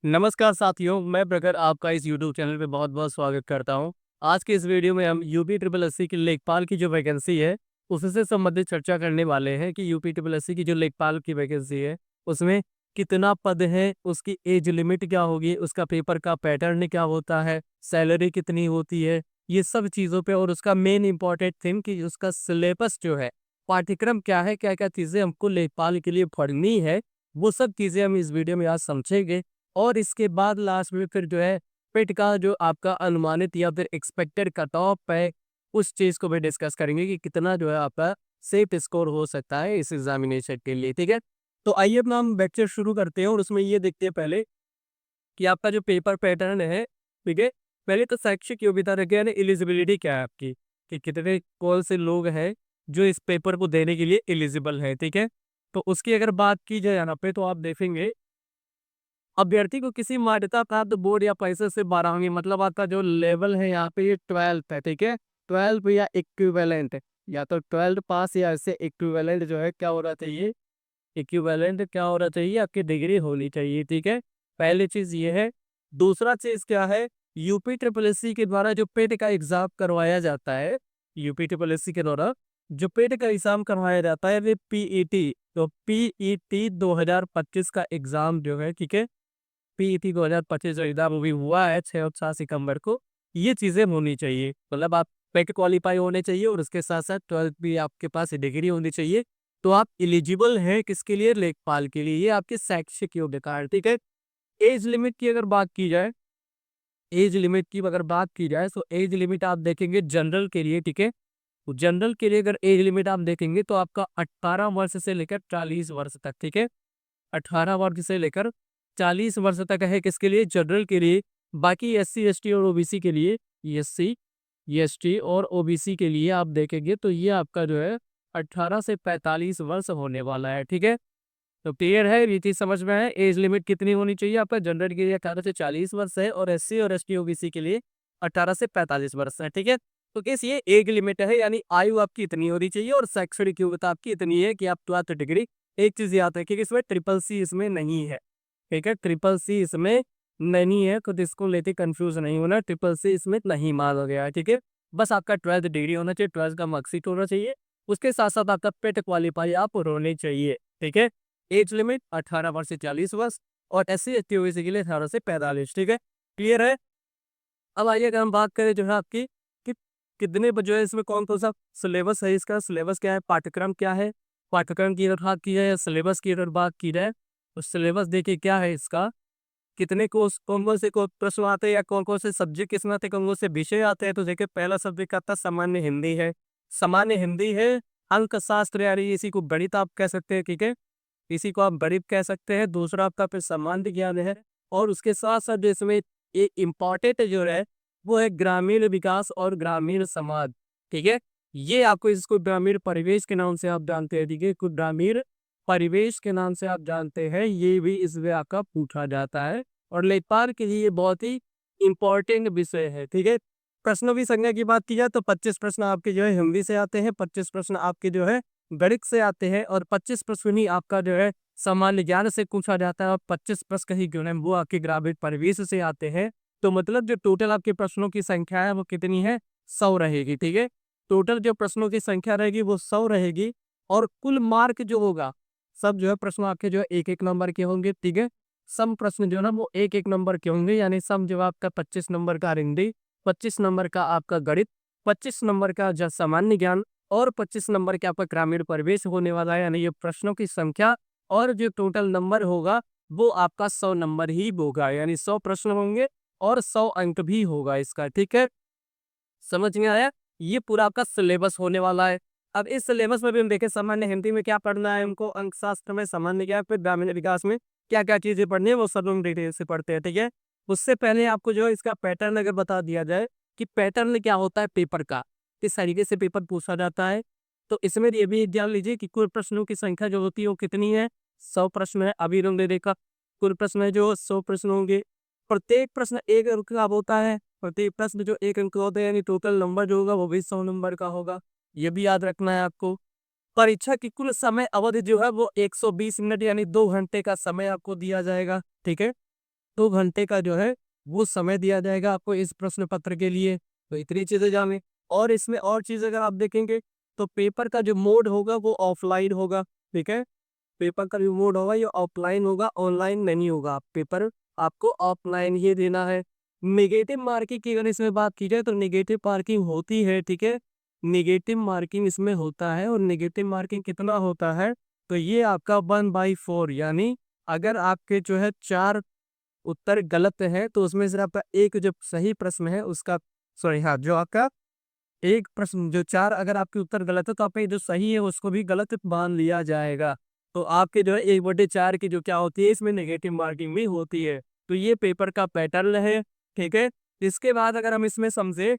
नमस्कार साथियों, मैं प्रखर आपका इस यूट्यूब चैनल पे बहुत-बहुत स्वागत करता हूँ। आज के इस वीडियो में हम यूपी ट्रिपल एससी की लेखपाल की जो वैकेंसी है, उससे संबंधित चर्चा करने वाले हैं कि यूपी ट्रिपल एससी की जो लेखपाल की वैकेंसी है, उसमें कितना पद है, उसकी एज लिमिट क्या होगी, उसका पेपर का पैटर्न क्या होता है, सैलरी कितनी होती है, ये सब चीज़ों पे और उसका मेन इम्पोर्टेंट थिंग कि उसका सिलेबस जो है, पाठ्यक्रम क्या है, क्या-क्या चीज़ें हमको लेखपाल के लिए पढ़नी है, वो सब चीज़ें हम इस वीडियो में आज समझेंगे। और इसके बाद लास्ट में फिर जो है पेट का जो आपका अनुमानित या फिर एक्सपेक्टेड कट ऑफ है, उस चीज़ को भी डिस्कस करेंगे कि कितना जो है आपका सेफ स्कोर हो सकता है इस एग्जामिनेशन के लिए, ठीक है? तो आइए अपना हम लेक्चर शुरू करते हैं और उसमें ये देखते हैं पहले कि आपका जो पेपर पैटर्न है, ठीक है? पहले तो शैक्षिक योग्यता रखे यानी एलिजिबिलिटी क्या है आपकी, कि कितने कौन से लोग हैं जो इस पेपर को देने के लिए एलिजिबल है, ठीक है? तो उसकी अगर बात की जाए यहाँ पे तो आप देखेंगे अभ्यर्थी को किसी मान्यता प्राप्त बोर्ड या परिषद से 12वीं मतलब आपका जो लेवल है यहाँ पे ये 12th है, ठीक है? 12 या इक्विवेलेंट या तो 12 पास या इससे इक्विवेलेंट जो है क्या होना चाहिए, इक्विवेलेंट क्या होना चाहिए, आपकी डिग्री होनी चाहिए, ठीक है? पहली चीज ये है। दूसरा चीज क्या है, यूपी ट्रिपल एससी के द्वारा जो पेट का एग्जाम करवाया जाता है, यूपी ट्रिपल एससी के द्वारा जो पेट का एग्जाम करवाया जाता है वे पीईटी, तो पीईटी 2025 का एग्जाम जो है, ठीक है? पीईटी 2025 जो एग्जाम अभी हुआ है 6 और 7 सितंबर को, ये चीज़ें होनी चाहिए। मतलब आप पेट क्वालीफाई होने चाहिए और उसके साथ-साथ 12th भी आपके पास डिग्री होनी चाहिए। तो आप एलिजिबल हैं किसके लिए? लेखपाल के लिए। ये आपकी शैक्षिक योग्यता है, ठीक है? एज लिमिट की अगर बात की जाए, तो एज लिमिट आप देखेंगे जनरल के लिए, ठीक है? तो जनरल के लिए अगर एज लिमिट आप देखेंगे तो आपका 18 वर्ष से लेकर 40 वर्ष तक, ठीक है? 18 वर्ष से लेकर 40 वर्ष तक है किसके लिए? जनरल के लिए। बाकी एससी, एसटी और ओबीसी के लिए, एससी, एसटी और ओबीसी के लिए आप देखेंगे तो ये आपका जो है 18 से 45 वर्ष होने वाला है, ठीक है? तो क्लियर है, ये चीज़ समझ में है। एज लिमिट कितनी होनी चाहिए आपका? जनरल के लिए 18 से 40 वर्ष है और एससी और एसटी ओबीसी के लिए 18 से 45 वर्ष है, ठीक है? तो केस ये एज लिमिट है, यानी आयु आपकी इतनी होनी चाहिए और शैक्षणिक योग्यता आपकी इतनी है कि आप 12th डिग्री। एक चीज़ याद रखिए कि इसमें ट्रिपल सी इसमें नहीं है, ठीक है? ट्रिपल सी इसमें नहीं है, खुद इसको लेके कंफ्यूज नहीं होना, ट्रिपल सी इसमें नहीं माना गया है, ठीक है? बस आपका 12th डिग्री होना चाहिए, 12th का मार्कशीट होना चाहिए, उसके साथ-साथ आपका पेट क्वालीफाई आप होने चाहिए, ठीक है? एज लिमिट 18 वर्ष से 40 वर्ष और एससी, एसटी, ओबीसी के लिए 18 से 45, ठीक है? क्लियर है? अब आइए अगर हम बात करें जो है आपकी कि कितने जो है इसमें कौन-कौन सा सिलेबस है, इसका सिलेबस क्या है, पाठ्यक्रम क्या है? पाठ्यक्रम की अगर बात की जाए या सिलेबस की अगर बात की जाए, तो सिलेबस देखिए क्या है इसका, कितने कोर्स कौन-कौन से को प्रश्न आते हैं या कौन-कौन से सब्जेक्ट इसमें आते हैं, कौन-कौन से विषय आते हैं। तो देखिए पहला सब्जेक्ट आता है सामान्य हिंदी है, सामान्य हिंदी है, अंकशास्त्र यानी इसी को गणित आप कह सकते हैं, ठीक है? इसी को आप गणित कह सकते हैं। दूसरा आपका फिर सामान्य ज्ञान है और उसके साथ-साथ जो इसमें एक इम्पोर्टेंट जो है, वो है ग्रामीण विकास और ग्रामीण समाज, ठीक है? ये आपको इसको ग्रामीण परिवेश के नाम से आप जानते हैं, ठीक है? को ग्रामीण परिवेश के नाम से आप जानते हैं, ये भी इसमें आपका पूछा जाता है और लेखपाल के लिए ये बहुत ही इम्पोर्टेंट विषय है, ठीक है? प्रश्नों की संख्या की बात की जाए तो 25 प्रश्न आपके जो है हिंदी से आते हैं, 25 प्रश्न आपके जो है गणित से आते हैं और 25 प्रश्न ही आपका जो है सामान्य ज्ञान से पूछा जाता है और 25 प्रश्न ही जो है वो आपके ग्रामीण परिवेश से आते हैं। तो मतलब जो टोटल आपके प्रश्नों की संख्या है वो कितनी है? 100 रहेगी, ठीक है? टोटल जो प्रश्नों की संख्या रहेगी वो 100 रहेगी और कुल मार्क जो होगा, सब जो है प्रश्न आपके जो है 1-1 नंबर के होंगे, ठीक है? सम प्रश्न जो है ना वो 1-1 नंबर के होंगे, यानी सम जवाब का 25 नंबर का हिंदी, 25 नंबर का आपका गणित, 25 नंबर का जो सामान्य ज्ञान और 25 नंबर के आपका ग्रामीण परिवेश होने वाला है। यानी ये प्रश्नों की संख्या और जो टोटल नंबर होगा वो आपका 100 नंबर ही होगा, यानी 100 प्रश्न होंगे और 100 अंक भी होगा इसका, ठीक है? समझ में आया? ये पूरा आपका सिलेबस होने वाला है। अब इस सिलेबस में भी हम देखें सामान्य हिंदी में क्या पढ़ना है हमको, अंकशास्त्र में, सामान्य ज्ञान, फिर ग्रामीण विकास में क्या-क्या चीज़ें पढ़नी है वो सब हम डिटेल से पढ़ते हैं, ठीक है? उससे पहले आपको जो है इसका पैटर्न अगर बता दिया जाए कि पैटर्न क्या होता है पेपर का, किस तरीके से पेपर पूछा जाता है। तो इसमें ये भी जान लीजिए कि कुल प्रश्नों की संख्या जो होती है वो कितनी है? 100 प्रश्न है, अभी हमने देखा। कुल प्रश्न है जो 100 प्रश्न होंगे। प्रत्येक प्रश्न 1 अंक का होता है। प्रत्येक प्रश्न जो 1 अंक का होता है यानी टोटल नंबर जो होगा वो भी 100 नंबर का होगा। ये भी याद रखना है आपको। परीक्षा की कुल समय अवधि जो है वो 120 मिनट यानी 2 घंटे का समय आपको दिया जाएगा, ठीक है? 2 घंटे का जो है वो समय दिया जाएगा आपको इस प्रश्न पत्र के लिए। तो इतनी चीज़ें जानें। और इसमें और चीज़ अगर आप देखेंगे तो पेपर का जो मोड होगा वो ऑफलाइन होगा, ठीक है? पेपर का जो मोड होगा ये ऑफलाइन होगा, ऑनलाइन नहीं होगा। पेपर आपको ऑफलाइन ही देना है। नेगेटिव मार्किंग की अगर इसमें बात की जाए तो नेगेटिव मार्किंग होती है, ठीक है? नेगेटिव मार्किंग इसमें होता है और नेगेटिव मार्किंग कितना होता है? तो ये आपका 1/4 यानी अगर आपके जो है 4 उत्तर गलत है तो उसमें से आपका एक जो सही प्रश्न है उसका सॉरी हाँ, जो आपका एक प्रश्न जो 4 अगर आपके उत्तर गलत है तो आपका ये जो सही है उसको भी गलत मान लिया जाएगा। तो आपके जो है 1/4 की जो क्या होती है इसमें नेगेटिव मार्किंग भी होती है। तो ये पेपर का पैटर्न है, ठीक है? इसके बाद अगर हम इसमें समझे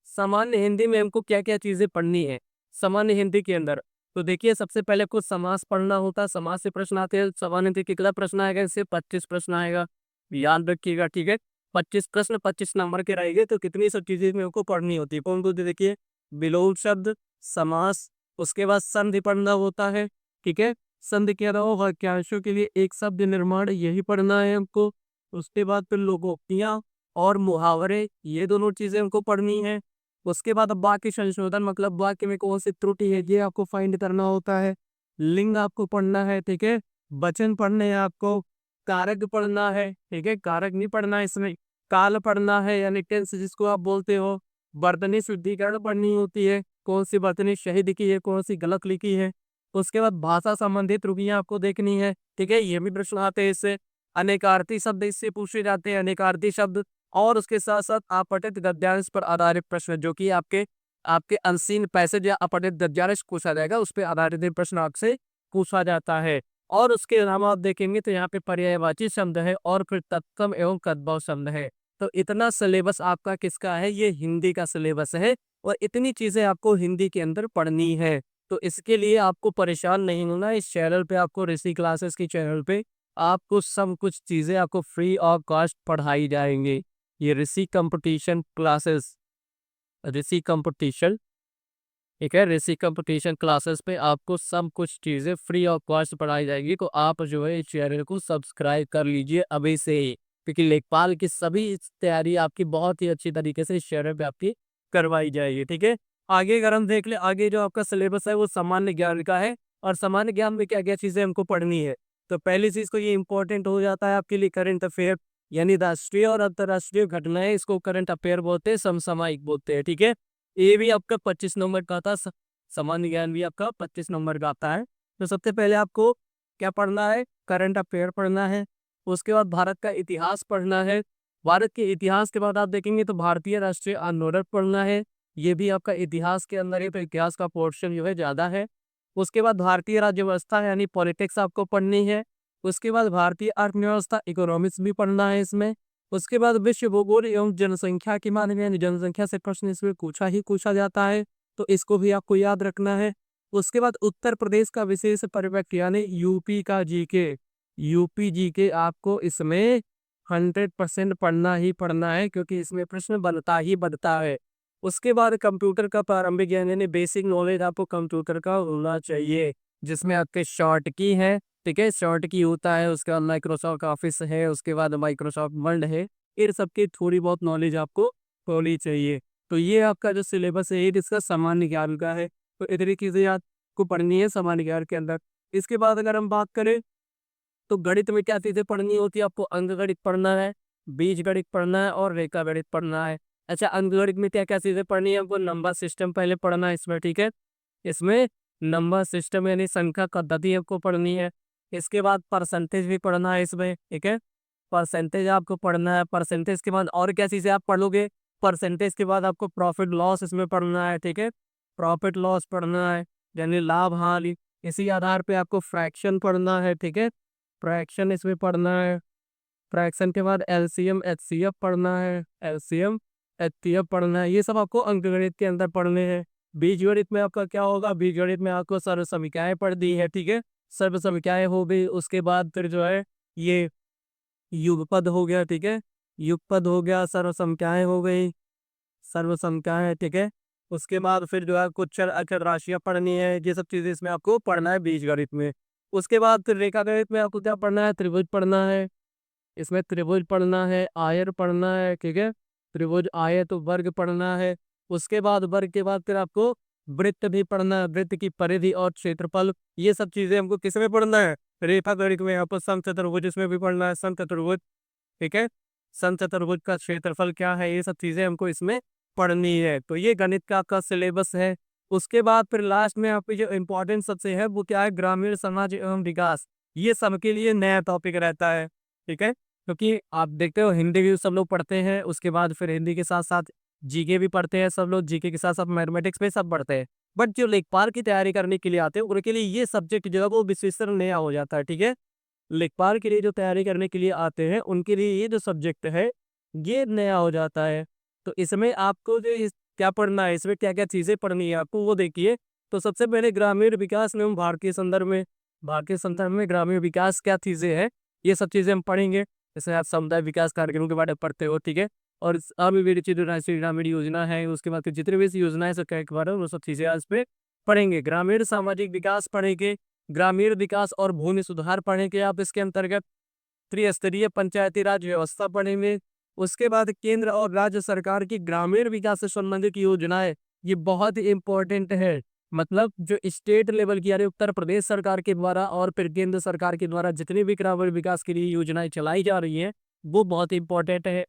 सामान्य हिंदी में हमको क्या-क्या चीज़ें पढ़नी है, सामान्य हिंदी के अंदर। तो देखिए सबसे पहले कुछ समास पढ़ना होता है, समास से प्रश्न आते हैं, सामान्य हिंदी कितना प्रश्न आएगा इससे 25 प्रश्न आएगा, याद रखिएगा ठीक है। 25 प्रश्न 25 नंबर के रहेंगे तो कितनी सब चीज़ें मेरे को पढ़नी होती है। कौन-कौन सी देखिए विलोम शब्द, समास, उसके बाद संधि पढ़ना होता है, ठीक है। संधि के अलावा वाक्यांशों के लिए एक शब्द निर्माण यही पढ़ना है हमको। उसके बाद फिर लोकोक्तियाँ और मुहावरे ये दोनों चीज़ें हमको पढ़नी है। उसके बाद अब वाक्य संशोधन मतलब वाक्य में कौन सी त्रुटि है ये आपको फाइंड करना होता है। लिंग आपको पढ़ना है, ठीक है। वचन पढ़ने हैं आपको, कारक पढ़ना है, ठीक है। कारक नहीं पढ़ना है इसमें, काल पढ़ना है यानी टेंस जिसको आप बोलते हो। वर्तनी शुद्धिकरण पढ़नी होती है, कौन सी वर्तनी सही लिखी है, कौन सी गलत लिखी है। उसके बाद भाषा संबंधित त्रुटियां आपको देखनी है, ठीक है। ये भी प्रश्न आते हैं इससे। अनेकार्थी शब्द इससे पूछे जाते हैं, अनेकार्थी शब्द। और उसके साथ-साथ अपठित गद्यांश पर आधारित प्रश्न जो कि आपके आपके अनसीन पैसेज या अपठित गद्यांश पूछा जाएगा, उस पे आधारित प्रश्न आपसे पूछा जाता है। और उसके अलावा आप देखेंगे तो यहाँ पे पर्यायवाची शब्द है और फिर तत्सम एवं तद्भव शब्द है। तो इतना सिलेबस आपका किसका है? ये हिंदी का सिलेबस है और इतनी चीज़ें आपको हिंदी के अंदर पढ़नी है। तो इसके लिए आपको परेशान नहीं होना है। इस चैनल पे आपको ऋषि क्लासेस की चैनल पे आपको सब कुछ चीज़ें आपको फ्री ऑफ कॉस्ट पढ़ाई जाएँगी। ये ऋषि कंपटीशन क्लासेस ऋषि कंपटीशन ठीक है, ऋषि कंपटीशन क्लासेस पे आपको सब कुछ चीज़ें फ्री ऑफ कॉस्ट पढ़ाई जाएगी। तो आप जो है इस चैनल को सब्सक्राइब कर लीजिए अभी से ही, क्योंकि लेखपाल की सभी तैयारी आपकी बहुत ही अच्छी तरीके से इस चैनल पे आपकी करवाई जाएगी, ठीक है। आगे अगर हम देख ले, आगे जो आपका सिलेबस है वो सामान्य ज्ञान का है और सामान्य ज्ञान में क्या क्या चीज़ें हमको पढ़नी है। तो पहली चीज़ तो ये इंपॉर्टेंट हो जाता है आपके लिए करंट अफेयर, यानी राष्ट्रीय और अंतर्राष्ट्रीय घटनाएं, इसको करंट अफेयर बोलते हैं, समसामयिक बोलते हैं, ठीक है। ये भी आपका 25 नंबर का था। सामान्य ज्ञान भी आपका 25 नंबर का आता है। तो सबसे पहले आपको क्या पढ़ना है? करंट अफेयर पढ़ना है। उसके बाद भारत का इतिहास पढ़ना है। भारत के इतिहास के बाद आप देखेंगे तो भारतीय राष्ट्रीय आंदोलन पढ़ना है। ये भी आपका इतिहास के अंदर है, तो इतिहास का पोर्शन जो है ज़्यादा है। उसके बाद भारतीय राज्य व्यवस्था यानी पॉलिटिक्स आपको पढ़नी है। उसके बाद भारतीय अर्थव्यवस्था इकोनॉमिक्स भी पढ़ना है इसमें। उसके बाद विश्व भूगोल एवं जनसंख्या के बारे में, यानी जनसंख्या से प्रश्न इसमें पूछा जाता है, तो इसको भी आपको याद रखना है। उसके बाद उत्तर प्रदेश का विशेष परिवेश यानी यूपी का जीके, यूपी जीके आपको इसमें 100% पढ़ना ही पढ़ना है, क्योंकि इसमें प्रश्न बनता ही बनता है। उसके बाद कंप्यूटर का प्रारंभिक ज्ञान यानी बेसिक नॉलेज आपको कंप्यूटर का होना चाहिए, जिसमें आपके शॉर्ट की है, ठीक है, शॉर्ट की होता है, उसके बाद माइक्रोसॉफ्ट ऑफिस है, उसके बाद माइक्रोसॉफ्ट वर्ड है। इन सब की थोड़ी बहुत नॉलेज आपको होनी चाहिए। तो ये आपका जो सिलेबस है ये इसका सामान्य ज्ञान का है। तो इतनी चीज़ें आपको पढ़नी है सामान्य ज्ञान के अंदर। इसके बाद अगर हम बात करें तो गणित में क्या चीज़ें पढ़नी होती है? आपको अंकगणित पढ़ना है, बीजगणित पढ़ना है और रेखागणित पढ़ना है। अच्छा, अंकगणित में क्या-क्या चीज़ें पढ़नी है? आपको नंबर सिस्टम पहले पढ़ना है इसमें, ठीक है? इसमें नंबर सिस्टम यानी संख्या पद्धति आपको पढ़नी है। इसके बाद परसेंटेज भी पढ़ना है इसमें, ठीक है? परसेंटेज आपको पढ़ना है, परसेंटेज के बाद और क्या चीज़ें आप पढ़ोगे? परसेंटेज के बाद आपको प्रॉफिट लॉस इसमें पढ़ना है, ठीक है? प्रॉफिट लॉस पढ़ना है, यानी लाभ-हानि। इसी आधार पे आपको फ्रैक्शन पढ़ना है, ठीक है? फ्रैक्शन इसमें पढ़ना है। फ्रैक्शन के बाद एलसीएम, एचसीएफ पढ़ना है, एलसीएम, एचसीएफ पढ़ना है। ये सब आपको अंकगणित के अंदर पढ़ने हैं। बीजगणित में आपका क्या होगा? बीजगणित में आपको सर्वसंख्याएँ पढ़ दी है, ठीक है? सर्वसंख्याएँ हो गई, उसके बाद फिर जो है ये युगपद हो गया, ठीक है? युगपद हो गया, सर्वसंख्याएँ हो गई, सर्वसंख्याएँ, ठीक है? उसके बाद फिर जो है कुछ चर अचर राशियाँ पढ़नी है, ये सब चीज़ें इसमें आपको पढ़ना है बीजगणित में। उसके बाद फिर रेखागणित में आपको क्या पढ़ना है? त्रिभुज पढ़ना है। इसमें त्रिभुज पढ़ना है, आयत पढ़ना है, ठीक है। त्रिभुज, आयत, वर्ग पढ़ना है। उसके बाद वर्ग के बाद फिर आपको वृत्त भी पढ़ना है, वृत्त की परिधि और क्षेत्रफल। ये सब चीजें हमको किसमें पढ़ना है? रेखा गणित में। यहाँ पर समचतुर्भुज इसमें भी पढ़ना है, समचतुर्भुज, ठीक है। समचतुर्भुज का क्षेत्रफल क्या है, ये सब चीजें हमको इसमें पढ़नी है। तो ये गणित का आपका सिलेबस है। उसके बाद फिर लास्ट में आपकी जो इम्पोर्टेंट सबसे है वो क्या है? ग्रामीण समाज एवं विकास। ये सबके लिए नया टॉपिक रहता है, ठीक है। क्योंकि आप देखते हो हिंदी भी सब लोग पढ़ते हैं, उसके बाद फिर हिंदी के साथ साथ जीके भी पढ़ते हैं सब लोग, जीके के साथ साथ मैथमेटिक्स भी सब पढ़ते हैं। बट जो लेखपाल की तैयारी करने के लिए आते हैं उनके लिए ये सब्जेक्ट जो है वो विशेषकर नया हो जाता है, ठीक है। लेखपाल के लिए जो तैयारी करने के लिए आते हैं उनके लिए ये जो सब्जेक्ट है ये नया हो जाता है। तो इसमें आपको जो क्या पढ़ना है, इसमें क्या क्या चीजें पढ़नी है आपको वो देखिए। तो सबसे पहले ग्रामीण विकास एवं भारतीय संदर्भ में ग्रामीण विकास क्या चीजें हैं, ये सब चीजें हम पढ़ेंगे। जैसे आप समुदाय विकास कार्यक्रमों के बारे में पढ़ते हो, ठीक है। और अविभाजित जो राष्ट्रीय ग्रामीण योजना है, उसके बाद फिर जितने भी योजनाएं सरकार के बारे में वो सब चीजें आज पे पढ़ेंगे। ग्रामीण सामाजिक विकास पढ़ेंगे, ग्रामीण विकास और भूमि सुधार पढ़ेंगे आप इसके अंतर्गत। त्रिस्तरीय पंचायती राज व्यवस्था पढ़ेंगे। उसके बाद केंद्र और राज्य सरकार की ग्रामीण विकास से संबंधित योजनाएं, ये बहुत ही इंपॉर्टेंट है। मतलब जो स्टेट लेवल की यानी उत्तर प्रदेश सरकार के द्वारा और फिर केंद्र सरकार के द्वारा जितनी भी ग्रामीण विकास के लिए योजनाएं चलाई जा रही हैं वो बहुत इंपॉर्टेंट है।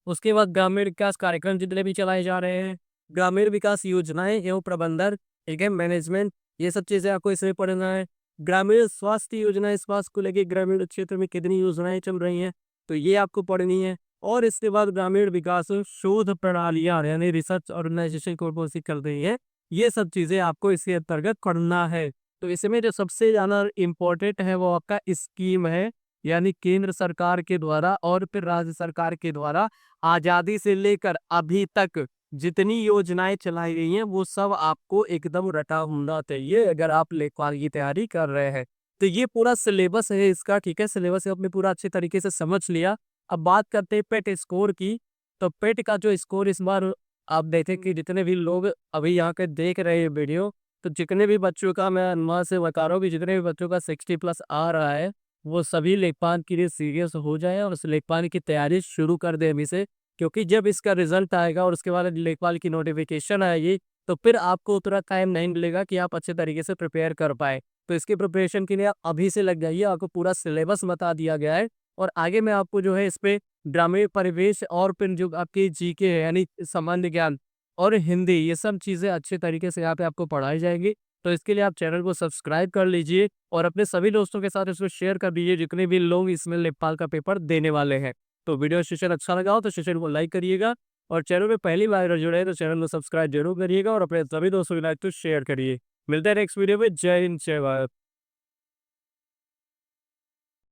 उसके बाद ग्रामीण विकास कार्यक्रम जितने भी चलाए जा रहे हैं, ग्रामीण विकास योजनाएं एवं प्रबंधन, ठीक है, मैनेजमेंट, ये सब चीजें आपको इसमें पढ़ना है। ग्रामीण स्वास्थ्य योजनाएं, स्वास्थ्य को लेके ग्रामीण क्षेत्र में कितनी योजनाएं चल रही हैं तो ये आपको पढ़नी है। और इसके बाद ग्रामीण विकास शोध प्रणालियां यानी रिसर्च ऑर्गेनाइजेशन कौन सी कर रही है, ये सब चीजें आपको इसके अंतर्गत पढ़ना है। तो इसमें जो सबसे ज्यादा इम्पोर्टेंट है वो आपका स्कीम है, यानी केंद्र सरकार के द्वारा और फिर राज्य सरकार के द्वारा आजादी से लेकर अभी तक जितनी योजनाएं चलाई गई हैं वो सब आपको एकदम रटा होना चाहिए अगर आप लेखपाल की तैयारी कर रहे हैं। तो ये पूरा सिलेबस है इसका, ठीक है। सिलेबस आपने पूरा अच्छे तरीके से समझ लिया। अब बात करते हैं पेट स्कोर की। तो पेट का जो स्कोर इस बार आप देखें कि जितने भी लोग अभी यहाँ के देख रहे हैं वीडियो, तो जितने भी बच्चों का मैं अनुमान से बता रहा हूँ कि जितने भी बच्चों का 60+ आ रहा है वो सभी लेखपाल के लिए सीरियस हो जाए और उस लेखपाल की तैयारी शुरू कर दे अभी से। क्योंकि जब इसका रिजल्ट आएगा और उसके बाद लेखपाल की नोटिफिकेशन आएगी तो फिर आपको उतना टाइम नहीं मिलेगा कि आप अच्छे तरीके से प्रिपेयर कर पाए। तो इसकी प्रिपरेशन के लिए आप अभी से लग जाइए, आपको पूरा सिलेबस बता दिया गया है। और आगे मैं आपको जो है इस पे ग्रामीण परिवेश और फिर जो आपकी जीके है यानी सामान्य ज्ञान और हिंदी, ये सब चीज़ें अच्छे तरीके से यहाँ पे आपको पढ़ाई जाएंगी। तो इसके लिए आप चैनल को सब्सक्राइब कर लीजिए और अपने सभी दोस्तों के साथ इसको शेयर कर दीजिए जितने भी लोग इसमें लेखपाल का पेपर देने वाले हैं। तो वीडियो सेशन अच्छा लगा हो तो सेशन को लाइक करिएगा और चैनल में पहली बार जुड़े हैं तो चैनल को सब्सक्राइब जरूर करिएगा और अपने सभी दोस्तों के साथ तो शेयर करिए। मिलते हैं नेक्स्ट वीडियो में। जय हिंद, जय भारत।